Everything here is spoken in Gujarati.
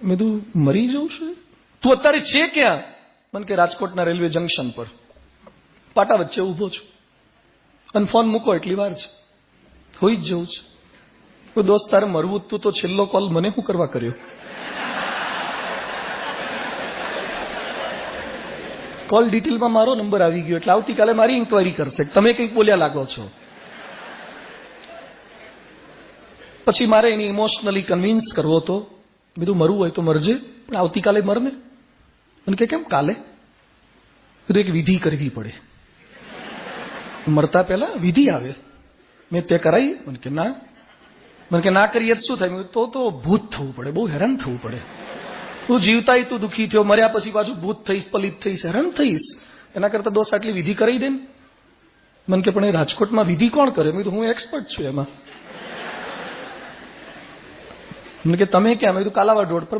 મેં તું મરી જવું છે? તું અત્યારે છે ક્યાં? મને કે રાજકોટના રેલવે જંકશન પર પાટા વચ્ચે ઉભો છું અને ફોન મૂકો એટલી વાર છે, હોઈ જ જવું છે. કોઈ દોસ્ત તારે મરવું તું તો છેલ્લો કોલ મને શું કરવા કર્યો? કોલ ડિટેલમાં મારો નંબર આવી ગયો એટલે આવતીકાલે મારી ઇન્કવાયરી કરશે તમે કંઈક બોલ્યા લાગો છો. પછી મારે એને ઇમોશનલી કન્વિન્સ કરવો હતો. બીજું મરવું હોય તો મરજે, પણ આવતીકાલે મરને. મને કે કેમ કાલે? કીધું એક વિધિ કરવી પડે, મરતા પહેલા વિધિ આવે. મેં તે કરાવી? મને કે ના. મને કે ના કરીએ શું થાય? તો ભૂત થવું પડે, બહુ હેરાન થવું પડે. તું જીવતાય તું દુઃખી થયો, મર્યા પછી પાછું ભૂત થઈશ, પલિત થઈશ, હેરાન થઈશ. એના કરતા દોસ્ત આટલી વિધિ કરી દે ને. મને કે પણ એ રાજકોટમાં વિધિ કોણ કરે? મેં કીધું હું એક્સપર્ટ છું એમાં. મને કે તમે ક્યાં? મેં કીધું કાલાવાડ રોડ પર.